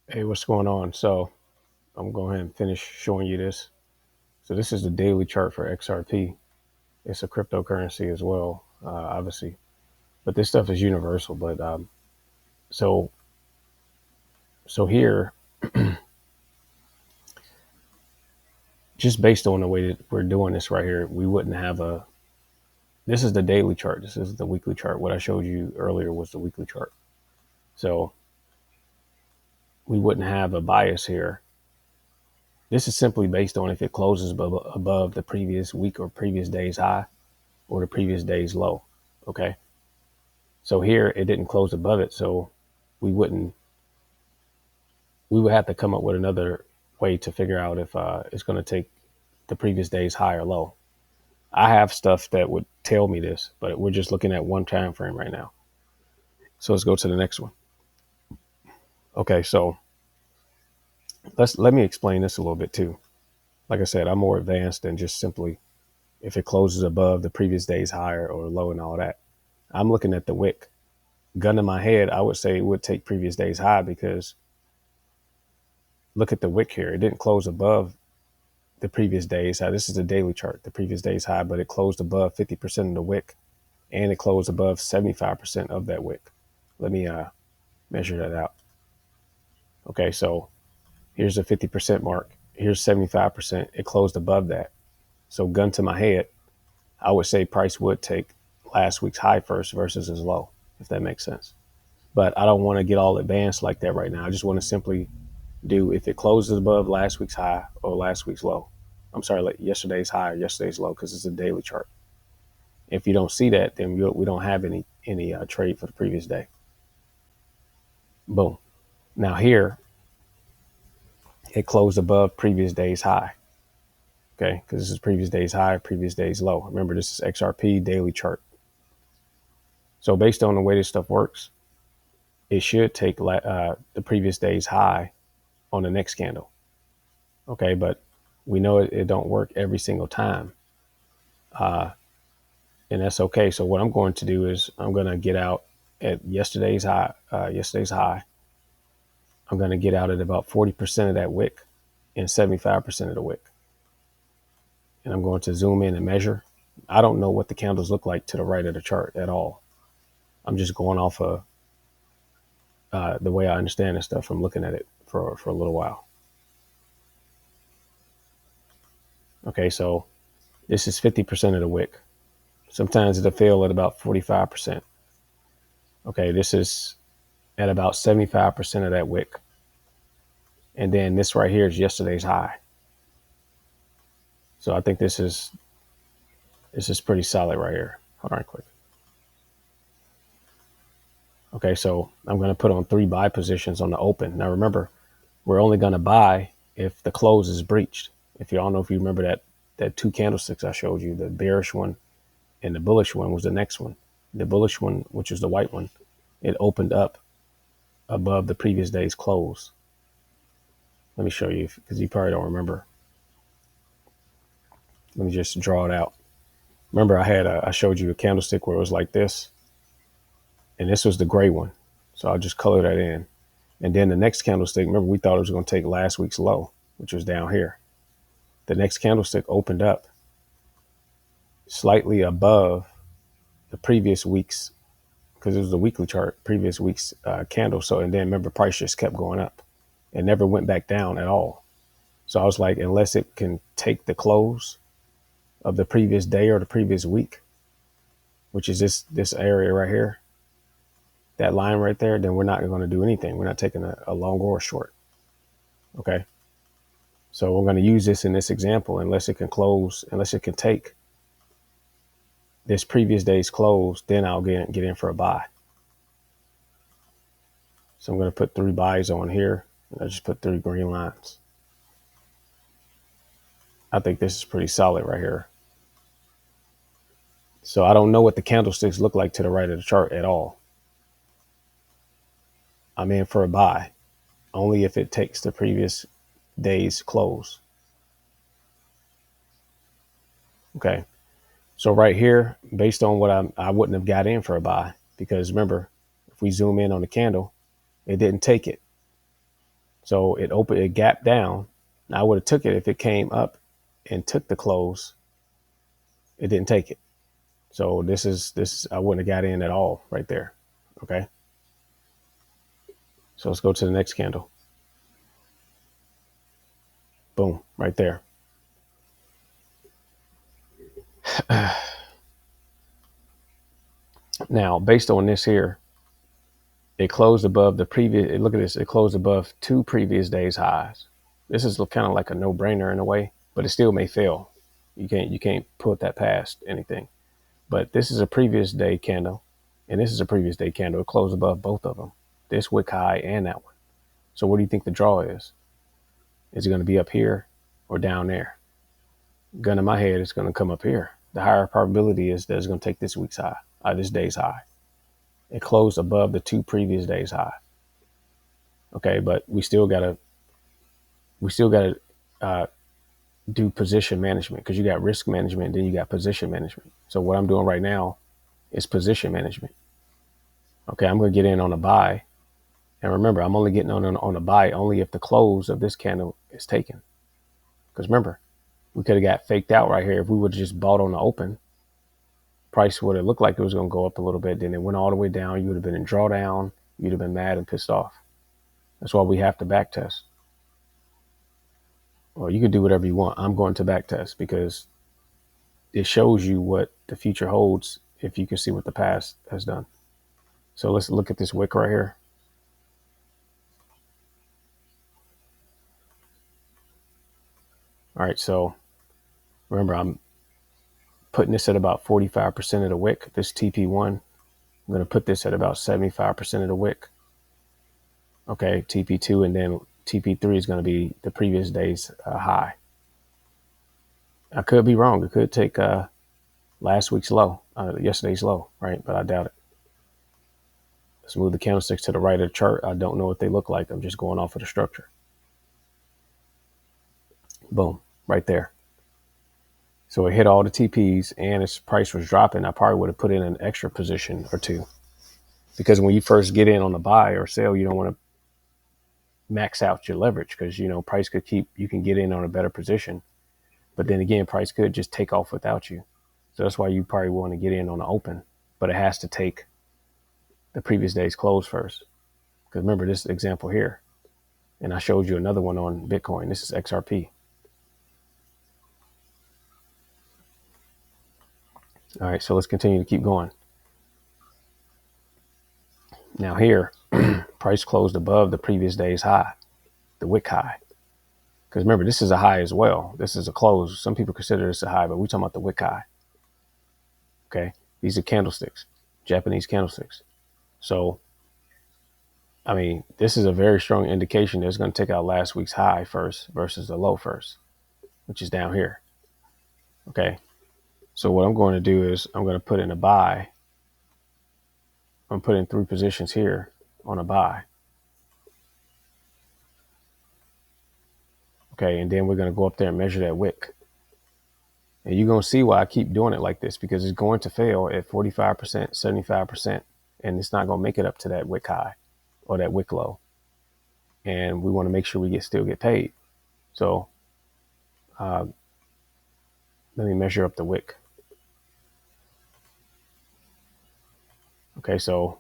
Hey, what's going on? So I'm going ahead and finish showing you this. So this is the daily chart for XRP. It's a cryptocurrency as well, obviously, but this stuff is universal. But so so here, just based on the way that we're doing this right here, we wouldn't have a. This is the daily chart. This is the weekly chart. What I showed you earlier was the weekly chart. So we wouldn't have a bias here. This is simply based on if it closes above the previous week or previous day's high or the previous day's low. Okay. So here it didn't close above it, so we wouldn't. We would have to come up with another way to figure out if it's going to take the previous day's high or low. I have stuff that would tell me this, but we're just looking at one time frame right now. So let's go to the next one. Okay, so let me explain this a little bit too. Like I said, I'm more advanced than just simply if it closes above the previous day's higher or low and all that. I'm looking at the wick. Gun to my head, I would say it would take previous day's high because look at the wick here. It didn't close above the previous day's high. This is the daily chart, the previous day's high, but it closed above 50% of the wick and it closed above 75% of that wick. Let me measure that out. Okay, so here's the 50% mark. Here's 75%. It closed above that. So gun to my head, I would say price would take last week's high first versus its low, if that makes sense. But I don't want to get all advanced like that right now. I just want to simply do if it closes above last week's high or last week's low. I'm sorry, like yesterday's high or yesterday's low because it's a daily chart. If you don't see that, then we don't have any trade for the previous day. Boom. Now here, it closed above previous day's high. Okay, because this is previous day's high, previous day's low. Remember, this is XRP daily chart. So based on the way this stuff works, it should take the previous day's high on the next candle. Okay, but we know it don't work every single time. And that's okay. So what I'm going to do is I'm going to get out at yesterday's high. I'm going to get out at about 40% of that wick and 75% of the wick. And I'm going to zoom in and measure. I don't know what the candles look like to the right of the chart at all. I'm just going off of the way I understand this stuff from looking at it for a little while. Okay, so this is 50% of the wick. Sometimes it'll fail at about 45%. Okay, this is at about 75% of that wick. And then this right here is yesterday's high. So I think this is pretty solid right here. Hold on quick. Okay, so I'm going to put on 3 buy positions on the open. Now remember, we're only going to buy if the close is breached. If you all know, if you remember that 2 candlesticks I showed you, the bearish one and the bullish one was the next one. The bullish one, which is the white one, it opened up above the previous day's close. Let me show you because you probably don't remember. Let me just draw it out. Remember, I showed you a candlestick where it was like this, and this was the gray one. So I'll just color that in. And then the next candlestick, remember we thought it was going to take last week's low, which was down here. The next candlestick opened up slightly above the previous week's, because it was the weekly chart, previous week's candle. So, and then remember, price just kept going up. It never went back down at all. So I was like, unless it can take the close of the previous day or the previous week, which is this area right here, that line right there, then we're not going to do anything. We're not taking a long or a short. Okay. So we're going to use this in this example, unless it can close, unless it can take this previous day's close, then I'll get in for a buy. So I'm going to put 3 buys on here. And I just put 3 green lines. I think this is pretty solid right here. So I don't know what the candlesticks look like to the right of the chart at all. I'm in for a buy only if it takes the previous day's close. Okay. So right here, based on what I wouldn't have got in for a buy, because remember, if we zoom in on the candle, it didn't take it. So it gapped down. Now I would have took it if it came up and took the close. It didn't take it. So this I wouldn't have got in at all right there. Okay. So let's go to the next candle. Boom, right there. Now, based on this here, it closed above the previous. Look at this. It closed above 2 previous days highs. This is kind of like a no-brainer in a way, but it still may fail. You can't put that past anything. But this is a previous day candle, and this is a previous day candle. It closed above both of them. This wick high and that one. So what do you think the draw is? Is it going to be up here or down there? Gun in my head, it's going to come up here. The higher probability is that it's going to take this week's high, this day's high. It closed above the 2 previous days high. Okay, but we still gotta do position management, because you got risk management, then you got position management. So what I'm doing right now is position management. Okay, I'm gonna get in on a buy, and remember, I'm only getting on a buy only if the close of this candle is taken. Because remember, we could have got faked out right here if we would have just bought on the open. Price would have looked like it was going to go up a little bit, then it went all the way down. You would have been in drawdown. You'd have been mad and pissed off. That's why we have to back test. Well, you can do whatever you want. I'm going to back test because it shows you what the future holds if you can see what the past has done. So let's look at this wick right here. All right, so remember, I'm putting this at about 45% of the wick. This TP1, I'm going to put this at about 75% of the wick. Okay, TP2, and then TP3 is going to be the previous day's high. I could be wrong. It could take last week's low, yesterday's low, right? But I doubt it. Let's move the candlesticks to the right of the chart. I don't know what they look like. I'm just going off of the structure. Boom, right there. So it hit all the TPs and its price was dropping. I probably would have put in an extra position or two, because when you first get in on the buy or sell, you don't want to max out your leverage, because price could you can get in on a better position, but then again, price could just take off without you. So that's why you probably want to get in on the open, but it has to take the previous day's close first. Because remember this example here, and I showed you another one on Bitcoin. This is XRP. All right, so let's continue to keep going. Now here, price closed above the previous day's high, the wick high. Because remember, this is a high as well. This is a close. Some people consider this a high, but we're talking about the wick high. Okay, these are candlesticks, Japanese candlesticks. So, I mean, this is a very strong indication that it's going to take out last week's high first versus the low first, which is down here. Okay, so what I'm going to do is I'm going to put in a buy. I'm putting 3 positions here on a buy. Okay, and then we're going to go up there and measure that wick. And you're going to see why I keep doing it like this, because it's going to fail at 45%, 75%, and it's not going to make it up to that wick high or that wick low. And we want to make sure we still get paid. So let me measure up the wick. Okay, so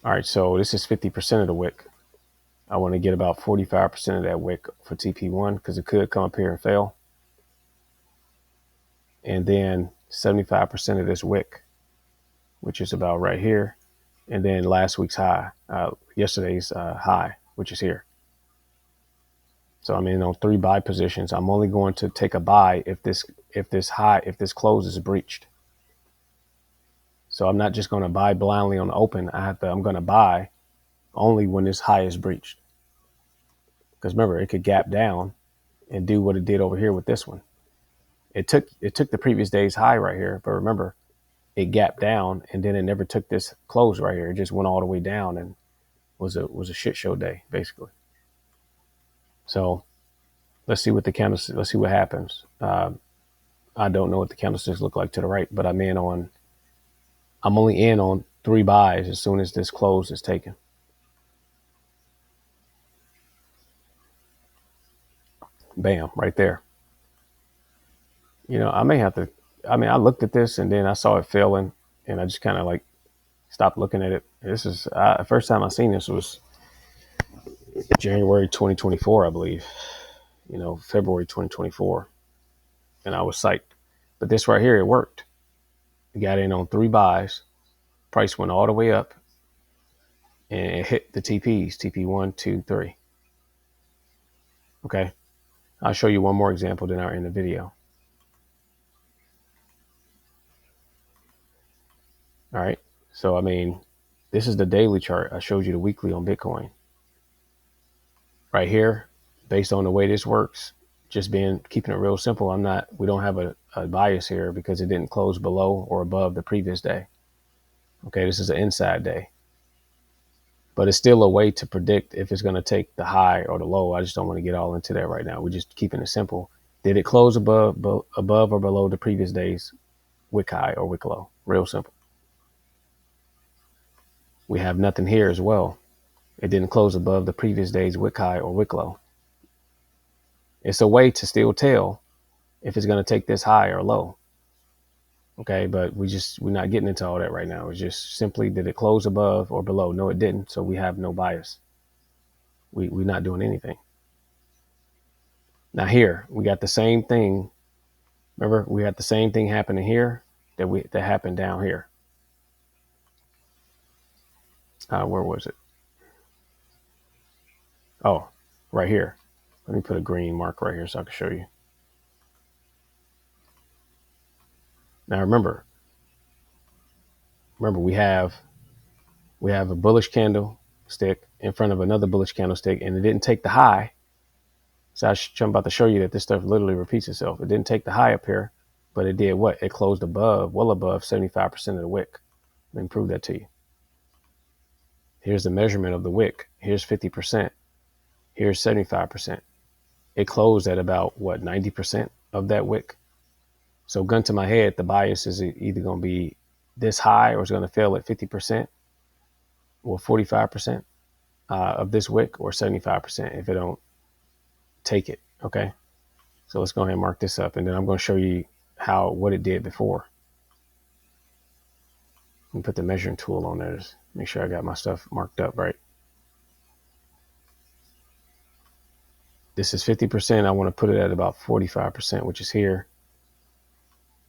all right, so this is 50% of the wick. I want to get about 45% of that wick for TP1, because it could come up here and fail. And then 75% of this wick, which is about right here. And then last week's high, yesterday's high, which is here. So I'm in on 3 buy positions. I'm only going to take a buy if this close is breached. So I'm not just going to buy blindly on the open. I'm going to buy only when this high is breached. Because remember, it could gap down and do what it did over here with this one. It took the previous day's high right here, but remember, it gapped down and then it never took this close right here. It just went all the way down and was a shit show day, basically. So let's see what happens. I don't know what the candlesticks look like to the right, but I'm in on I'm only in on 3 buys as soon as this close is taken. Bam, right there. I may have to, I looked at this and then I saw it failing and I just kind of like stopped looking at it. This is the first time I seen this was January 2024, I believe, February 2024. And I was psyched. But this right here, it worked. I got in on 3 buys. Price went all the way up and it hit the TPs, TP 1, 2, 3. Okay. I'll show you one more example, then I'll end the video. All right. So, this is the daily chart. I showed you the weekly on Bitcoin. Right here, based on the way this works, just keeping it real simple. We don't have a bias here because it didn't close below or above the previous day. Okay. This is an inside day, but it's still a way to predict if it's going to take the high or the low. I just don't want to get all into that right now. We're just keeping it simple. Did it close above or below the previous day's wick high or wick low? Real simple. We have nothing here as well. It didn't close above the previous day's wick high or wick low. It's a way to still tell if it's going to take this high or low. Okay, but we're not getting into all that right now. It's just simply, did it close above or below? No, it didn't. So we have no bias. We're not doing anything. Now here, we got the same thing. Remember, we had the same thing happening here that happened down here. Where was it? Oh, right here. Let me put a green mark right here so I can show you. Now remember, we have a bullish candlestick in front of another bullish candlestick, and it didn't take the high. So I'm about to show you that this stuff literally repeats itself. It didn't take the high up here, but it did what? It closed well above 75% of the wick. Let me prove that to you. Here's the measurement of the wick. Here's 50%. Here's 75%. It closed at about 90% of that wick. So gun to my head, the bias is either going to be this high or it's going to fail at 50% or 45% of this wick, or 75% if it don't take it. Okay. So let's go ahead and mark this up, and then I'm going to show you what it did before. Let me put the measuring tool on there. Just make sure I got my stuff marked up right. This is 50%. I want to put it at about 45%, which is here.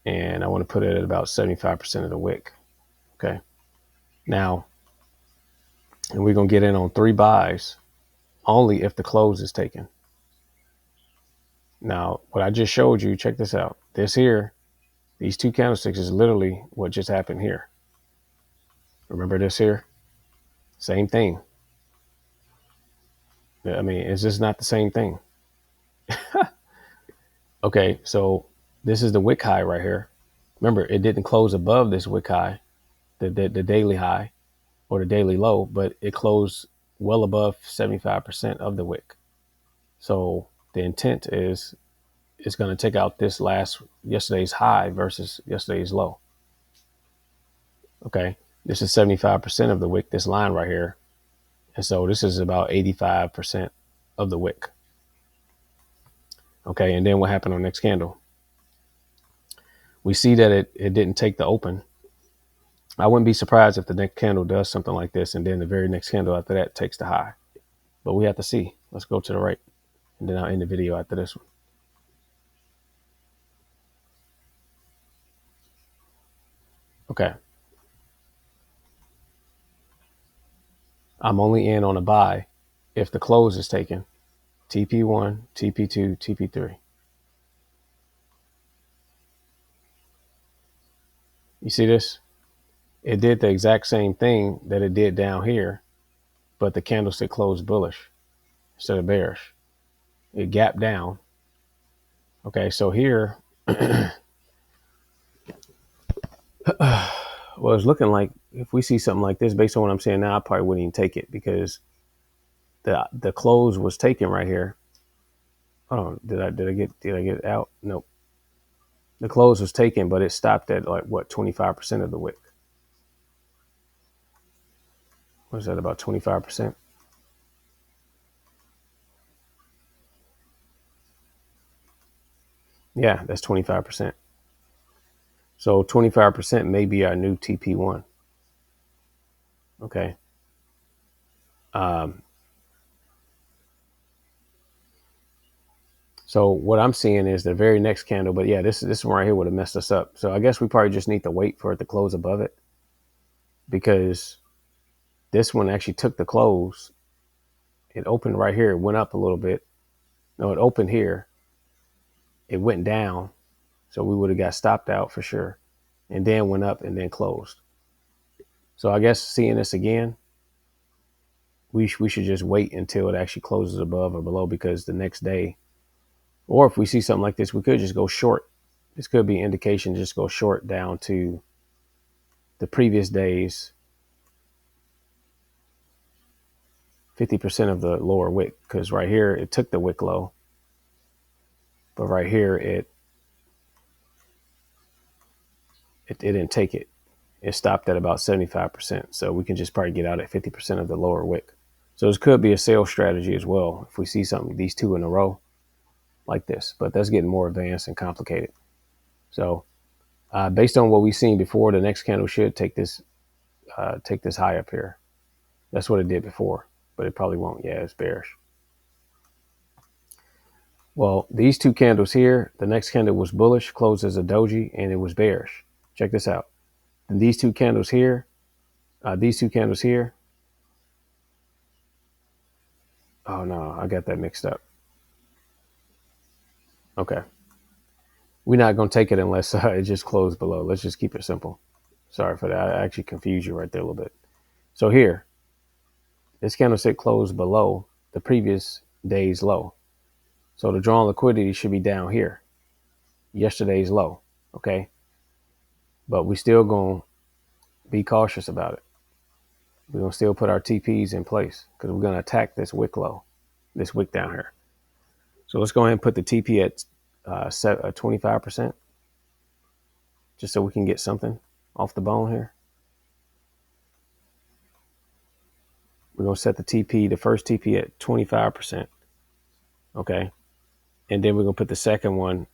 And I want to put it at about 75% of the wick. Okay. Now, and we're going to get in on 3 buys only if the close is taken. Now, what I just showed you, check this out. This here, these 2 candlesticks is literally what just happened here. Remember this here? Same thing. Is this not the same thing? Okay, so this is the wick high right here. Remember, it didn't close above this wick high, the daily high or the daily low, but it closed well above 75% of the wick. So the intent is it's going to take out yesterday's high versus yesterday's low. Okay, this is 75% of the wick, this line right here. And so this is about 85% of the wick. Okay, and then what happened on next candle? We see that it didn't take the open. I wouldn't be surprised if the next candle does something like this, and then the very next candle after that takes the high. But we have to see. Let's go to the right, and then I'll end the video after this one. Okay. I'm only in on a buy if the close is taken. TP1, TP2, TP3. You see this? It did the exact same thing that it did down here, but the candlestick closed bullish instead of bearish. It gapped down. Okay, so here, well, it's looking like if we see something like this, based on what I'm saying now, I probably wouldn't even take it because the close was taken right here. Oh, did I get out? Nope. The close was taken, but it stopped at 25% of the wick. What is that, about 25%? Yeah, that's 25%. So 25% may be our new TP1. Okay. Um, so what I'm seeing is the very next candle, but yeah, this one right here would have messed us up. So I guess we probably just need to wait for it to close above it, because this one actually took the close. It opened right here. It went up a little bit. No, it opened here. It went down. So we would have got stopped out for sure. And then went up and then closed. So I guess seeing this again, we should just wait until it actually closes above or below, because the next day, or if we see something like this, we could just go short. This could be an indication to just go short down to the previous day's 50% of the lower wick, because right here it took the wick low, but right here it didn't take it. It stopped at about 75%. So we can just probably get out at 50% of the lower wick. So this could be a sales strategy as well if we see something, these two in a row like this, but that's getting more advanced and complicated. So based on what we've seen before, the next candle should take this high up here. That's what it did before, but it probably won't. Yeah, it's bearish. Well, these two candles here, the next candle was bullish, closed as a doji, and it was bearish. Check this out. And these two candles here, oh no, I got that mixed up. Okay. We're not going to take it unless it just closed below. Let's just keep it simple. Sorry for that. I actually confused you right there a little bit. So here, this candlestick closed below the previous day's low. So the drawn liquidity should be down here, yesterday's low. Okay. But we still going to be cautious about it. We're going to still put our TPs in place because we're going to attack this wick low, this wick down here. So let's go ahead and put the TP at 25%, just so we can get something off the bone here. We're going to set the TP, the first TP at 25%. Okay. And then we're going to put the second one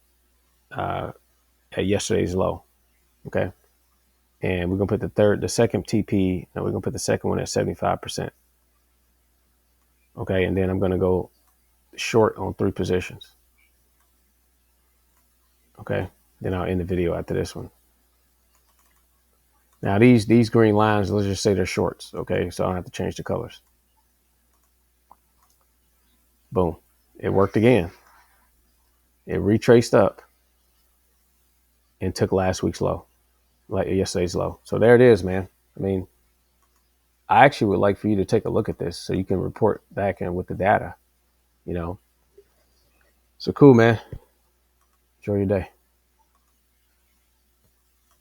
at yesterday's low. Okay. And we're going to put the second TP, and we're going to put the second one at 75%. Okay. And then I'm going to go short on 3 positions. Okay. Then I'll end the video after this one. Now these green lines, let's just say they're shorts. Okay. So I don't have to change the colors. Boom. It worked again. It retraced up and took last week's low, like yesterday's low. So there it is, man. I mean, I actually would like for you to take a look at this so you can report back in with the data, you know. So cool, man. Enjoy your day.